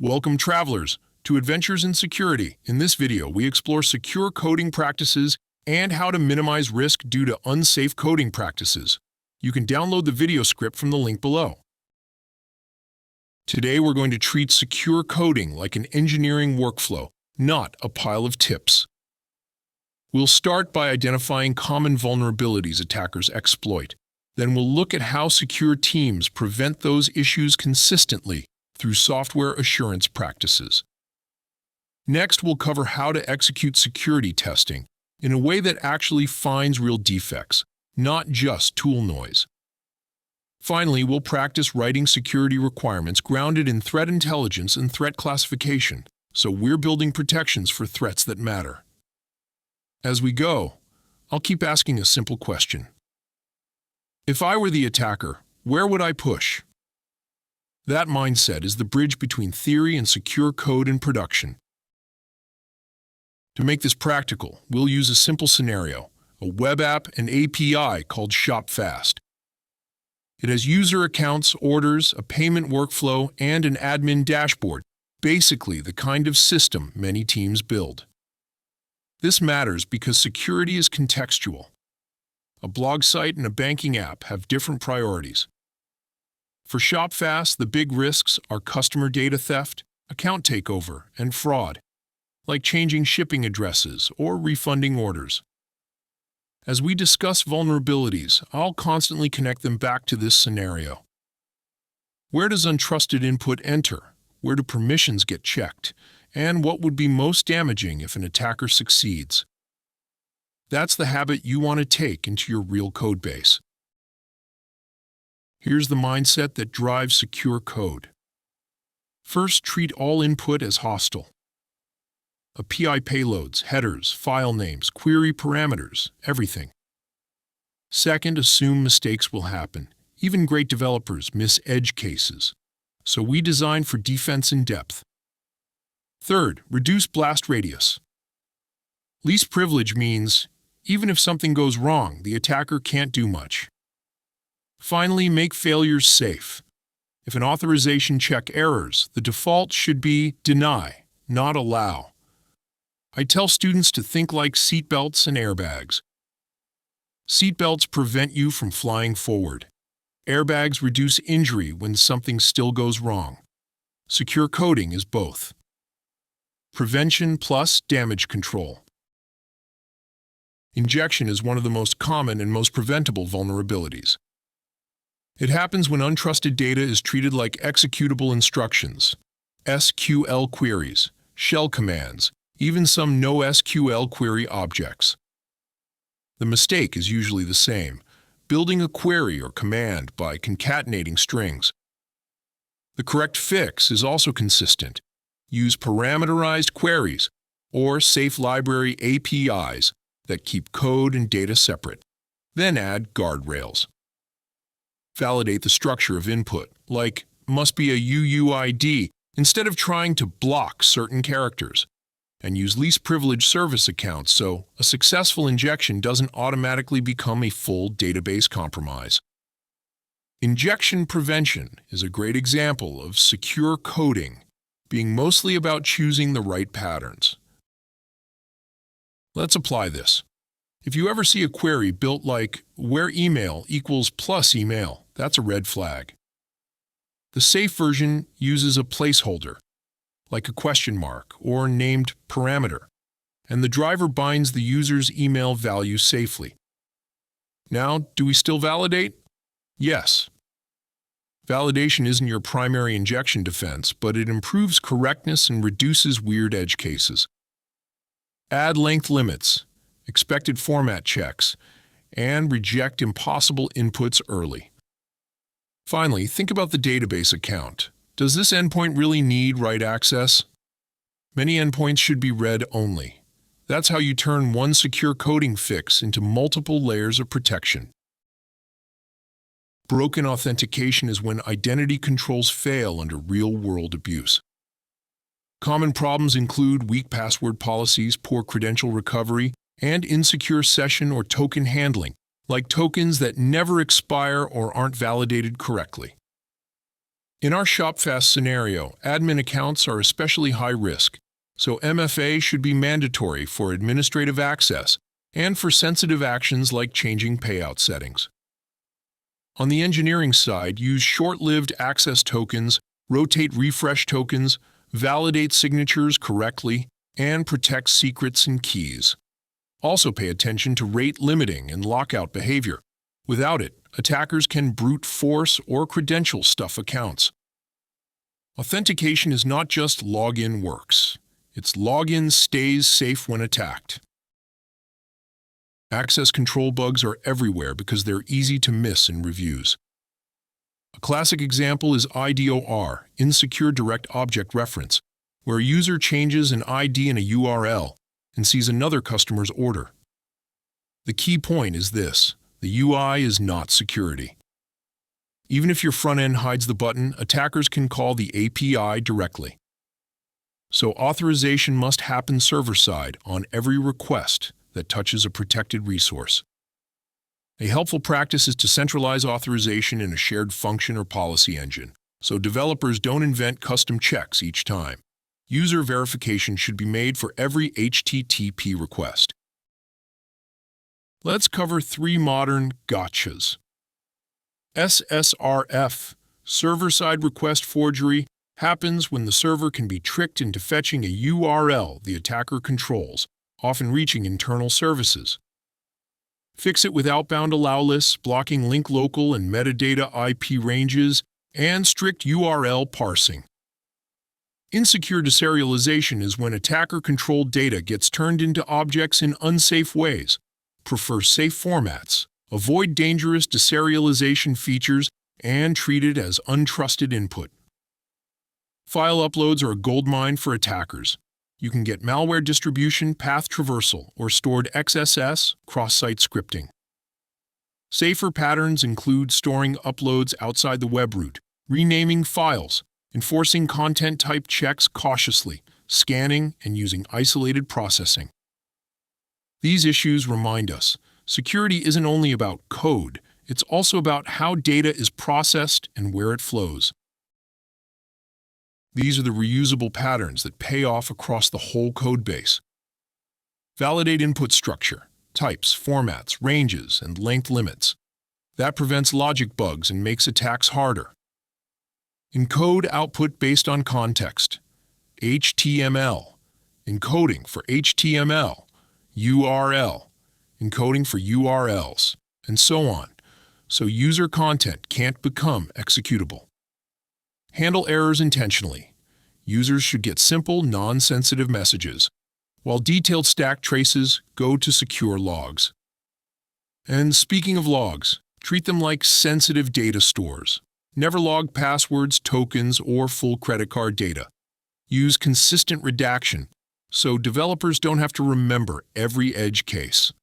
Welcome, travelers, to Adventures in Security. In this video, we explore secure coding practices and how to minimize risk due to unsafe coding practices. You can download the video script from the link below. Today, we're going to treat secure coding like an engineering workflow, not a pile of tips. We'll start by identifying common vulnerabilities attackers exploit. Then we'll look at how secure teams prevent those issues consistently through software assurance practices. Next, we'll cover how to execute security testing in a way that actually finds real defects, not just tool noise. Finally, we'll practice writing security requirements grounded in threat intelligence and threat classification, so we're building protections for threats that matter. As we go, I'll keep asking a simple question. If I were the attacker, where would I push? That mindset is the bridge between theory and secure code in production. To make this practical, we'll use a simple scenario, a web app and API called ShopFast. It has user accounts, orders, a payment workflow, and an admin dashboard, basically the kind of system many teams build. This matters because security is contextual. A blog site and a banking app have different priorities. For ShopFast, the big risks are customer data theft, account takeover, and fraud, like changing shipping addresses or refunding orders. As we discuss vulnerabilities, I'll constantly connect them back to this scenario. Where does untrusted input enter? Where do permissions get checked? And what would be most damaging if an attacker succeeds? That's the habit you want to take into your real code base. Here's the mindset that drives secure code. First, treat all input as hostile. API payloads, headers, file names, query parameters, everything. Second, assume mistakes will happen. Even great developers miss edge cases. So we design for defense in depth. Third, reduce blast radius. Least privilege means, even if something goes wrong, the attacker can't do much. Finally, make failures safe. If an authorization check errors, the default should be deny, not allow. I tell students to think like seatbelts and airbags. Seatbelts prevent you from flying forward. Airbags reduce injury when something still goes wrong. Secure coding is both. Prevention plus damage control. Injection is one of the most common and most preventable vulnerabilities. It happens when untrusted data is treated like executable instructions, SQL queries, shell commands, even some NoSQL query objects. The mistake is usually the same, building a query or command by concatenating strings. The correct fix is also consistent. Use parameterized queries or safe library APIs that keep code and data separate. Then add guardrails. Validate the structure of input, like must be a UUID, instead of trying to block certain characters. And use least privileged service accounts so a successful injection doesn't automatically become a full database compromise. Injection prevention is a great example of secure coding being mostly about choosing the right patterns. Let's apply this. If you ever see a query built like where email equals plus email, that's a red flag. The safe version uses a placeholder, like a question mark or named parameter, and the driver binds the user's email value safely. Now, do we still validate? Yes. Validation isn't your primary injection defense, but it improves correctness and reduces weird edge cases. Add length limits, expected format checks, and reject impossible inputs early. Finally, think about the database account. Does this endpoint really need write access? Many endpoints should be read only. That's how you turn one secure coding fix into multiple layers of protection. Broken authentication is when identity controls fail under real-world abuse. Common problems include weak password policies, poor credential recovery, and insecure session or token handling, like tokens that never expire or aren't validated correctly. In our ShopFast scenario, admin accounts are especially high risk, so MFA should be mandatory for administrative access and for sensitive actions like changing payout settings. On the engineering side, use short-lived access tokens, rotate refresh tokens, validate signatures correctly, and protect secrets and keys. Also pay attention to rate limiting and lockout behavior. Without it, attackers can brute force or credential stuff accounts. Authentication is not just login works. Its login stays safe when attacked. Access control bugs are everywhere because they're easy to miss in reviews. A classic example is IDOR, Insecure Direct Object Reference, where a user changes an ID in a URL and sees another customer's order. The key point is this: the UI is not security. Even if your front end hides the button, attackers can call the API directly. So authorization must happen server-side on every request that touches a protected resource. A helpful practice is to centralize authorization in a shared function or policy engine, so developers don't invent custom checks each time. User verification should be made for every HTTP request. Let's cover 3 modern gotchas. SSRF, server-side request forgery, happens when the server can be tricked into fetching a URL the attacker controls, often reaching internal services. Fix it with outbound allow lists, blocking link local and metadata IP ranges, and strict URL parsing. Insecure deserialization is when attacker-controlled data gets turned into objects in unsafe ways. Prefer safe formats, avoid dangerous deserialization features, and treat it as untrusted input. File uploads are a goldmine for attackers. You can get malware distribution, path traversal, or stored XSS, cross-site scripting. Safer patterns include storing uploads outside the web root, renaming files, enforcing content type checks cautiously, scanning, and using isolated processing. These issues remind us, security isn't only about code, it's also about how data is processed and where it flows. These are the reusable patterns that pay off across the whole code base. Validate input structure, types, formats, ranges, and length limits. That prevents logic bugs and makes attacks harder. Encode output based on context. HTML, encoding for HTML, URL, encoding for URLs, and so on, so user content can't become executable. Handle errors intentionally. Users should get simple, non-sensitive messages, while detailed stack traces go to secure logs. And speaking of logs, treat them like sensitive data stores. Never log passwords, tokens, or full credit card data. Use consistent redaction so developers don't have to remember every edge case.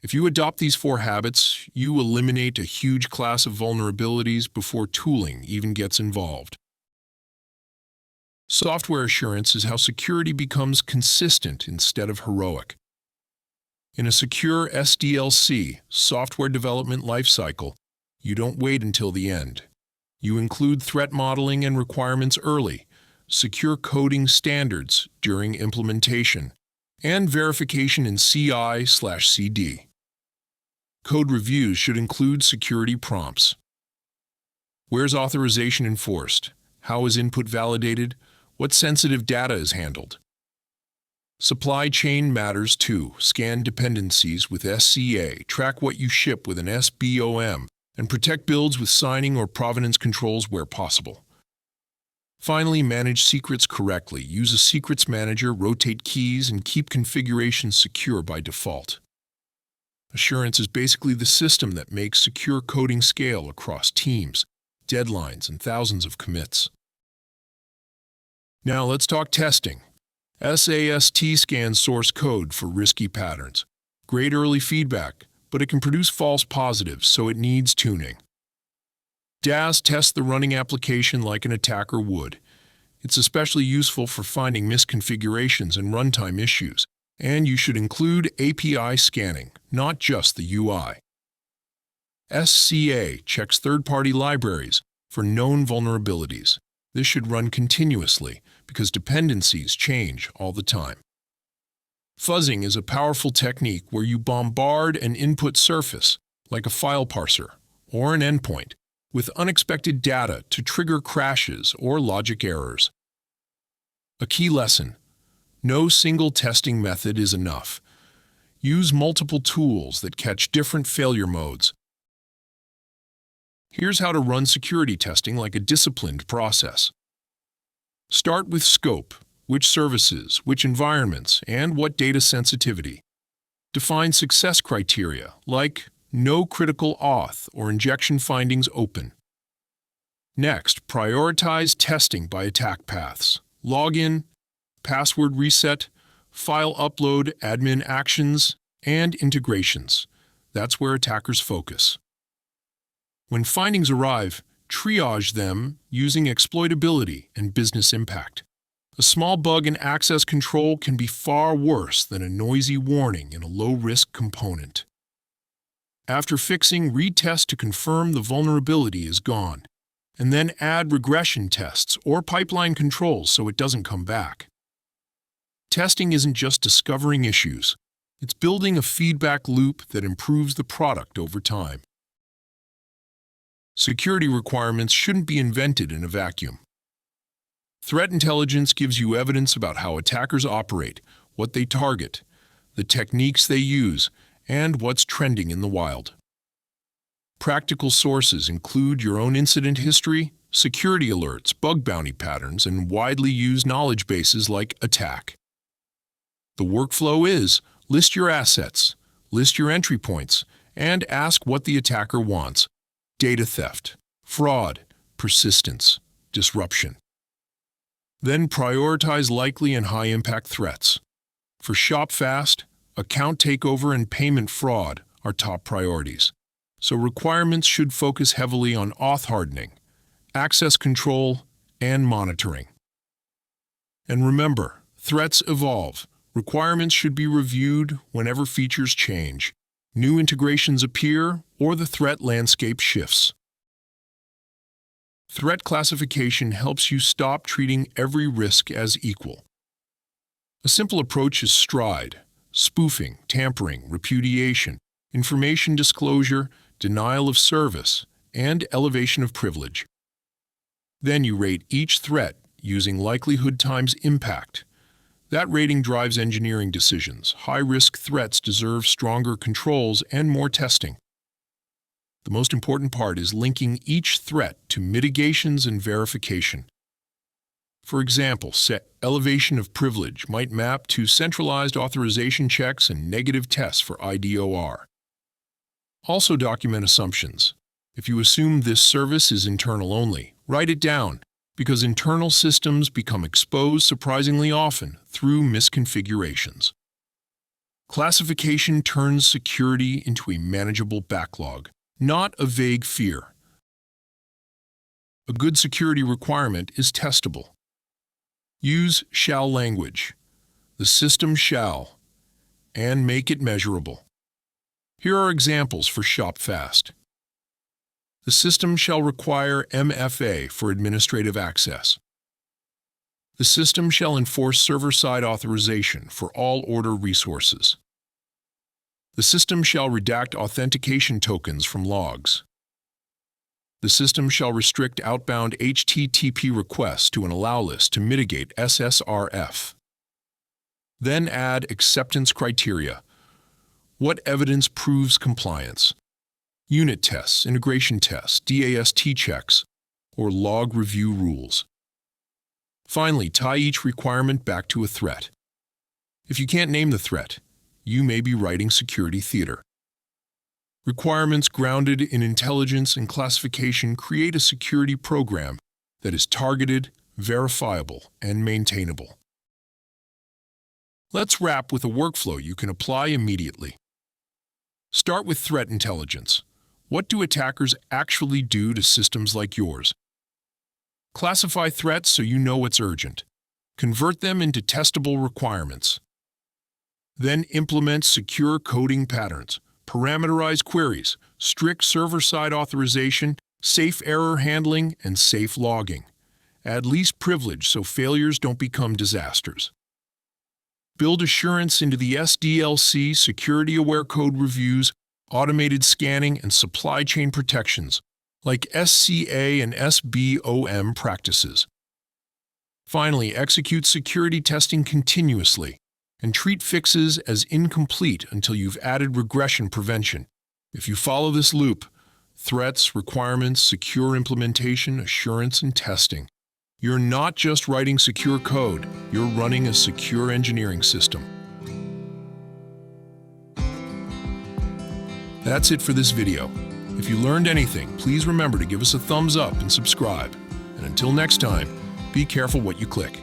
If you adopt these 4 habits, you eliminate a huge class of vulnerabilities before tooling even gets involved. Software assurance is how security becomes consistent instead of heroic. In a secure SDLC, software development lifecycle, you don't wait until the end. You include threat modeling and requirements early, secure coding standards during implementation, and verification in CI/CD. Code reviews should include security prompts. Where's authorization enforced? How is input validated? What sensitive data is handled? Supply chain matters too. Scan dependencies with SCA, track what you ship with an SBOM, and protect builds with signing or provenance controls where possible. Finally, manage secrets correctly. Use a secrets manager, rotate keys, and keep configurations secure by default. Assurance is basically the system that makes secure coding scale across teams, deadlines, and thousands of commits. Now let's talk testing. SAST scans source code for risky patterns. Great early feedback, but it can produce false positives, so it needs tuning. DAS tests the running application like an attacker would. It's especially useful for finding misconfigurations and runtime issues. And you should include API scanning, not just the UI. SCA checks third-party libraries, for known vulnerabilities. This should run continuously because dependencies change all the time. Fuzzing is a powerful technique where you bombard an input surface, like a file parser or an endpoint, with unexpected data to trigger crashes or logic errors. A key lesson: no single testing method is enough. Use multiple tools that catch different failure modes. Here's how to run security testing like a disciplined process. Start with scope: which services, which environments, and what data sensitivity. Define success criteria, like no critical auth or injection findings open. Next, prioritize testing by attack paths: login, password reset, file upload, admin actions, and integrations. That's where attackers focus. When findings arrive, triage them using exploitability and business impact. A small bug in access control can be far worse than a noisy warning in a low-risk component. After fixing, retest to confirm the vulnerability is gone, and then add regression tests or pipeline controls so it doesn't come back. Testing isn't just discovering issues, it's building a feedback loop that improves the product over time. Security requirements shouldn't be invented in a vacuum. Threat intelligence gives you evidence about how attackers operate, what they target, the techniques they use, and what's trending in the wild. Practical sources include your own incident history, security alerts, bug bounty patterns, and widely used knowledge bases like Attack. The workflow is: list your assets, list your entry points, and ask what the attacker wants: data theft, fraud, persistence, disruption. Then prioritize likely and high-impact threats. For Shop Fast, account takeover and payment fraud are top priorities, so requirements should focus heavily on auth hardening, access control, and monitoring. And remember, threats evolve. Requirements should be reviewed whenever features change, new integrations appear, or the threat landscape shifts. Threat classification helps you stop treating every risk as equal. A simple approach is STRIDE: spoofing, tampering, repudiation, information disclosure, denial of service, and elevation of privilege. Then you rate each threat using likelihood times impact. That rating drives engineering decisions. High-risk threats deserve stronger controls and more testing. The most important part is linking each threat to mitigations and verification. For example, elevation of privilege might map to centralized authorization checks and negative tests for IDOR. Also document assumptions. If you assume this service is internal only, write it down, because internal systems become exposed surprisingly often through misconfigurations. Classification turns security into a manageable backlog, not a vague fear. A good security requirement is testable. Use shall language. The system shall, and make it measurable. Here are examples for Shop Fast. The system shall require MFA for administrative access. The system shall enforce server-side authorization for all order resources. The system shall redact authentication tokens from logs. The system shall restrict outbound HTTP requests to an allow list to mitigate SSRF. Then add acceptance criteria. What evidence proves compliance? Unit tests, integration tests, DAST checks, or log review rules. Finally, tie each requirement back to a threat. If you can't name the threat, you may be writing security theater. Requirements grounded in intelligence and classification create a security program that is targeted, verifiable, and maintainable. Let's wrap with a workflow you can apply immediately. Start with threat intelligence. What do attackers actually do to systems like yours? Classify threats so you know what's urgent. Convert them into testable requirements. Then implement secure coding patterns, parameterized queries, strict server-side authorization, safe error handling, and safe logging. Add least privilege so failures don't become disasters. Build assurance into the SDLC, security-aware code reviews, automated scanning, and supply chain protections, like SCA and SBOM practices. Finally, execute security testing continuously and treat fixes as incomplete until you've added regression prevention. If you follow this loop, threats, requirements, secure implementation, assurance, and testing, you're not just writing secure code, you're running a secure engineering system. That's it for this video. If you learned anything, please remember to give us a thumbs up and subscribe. And until next time, be careful what you click.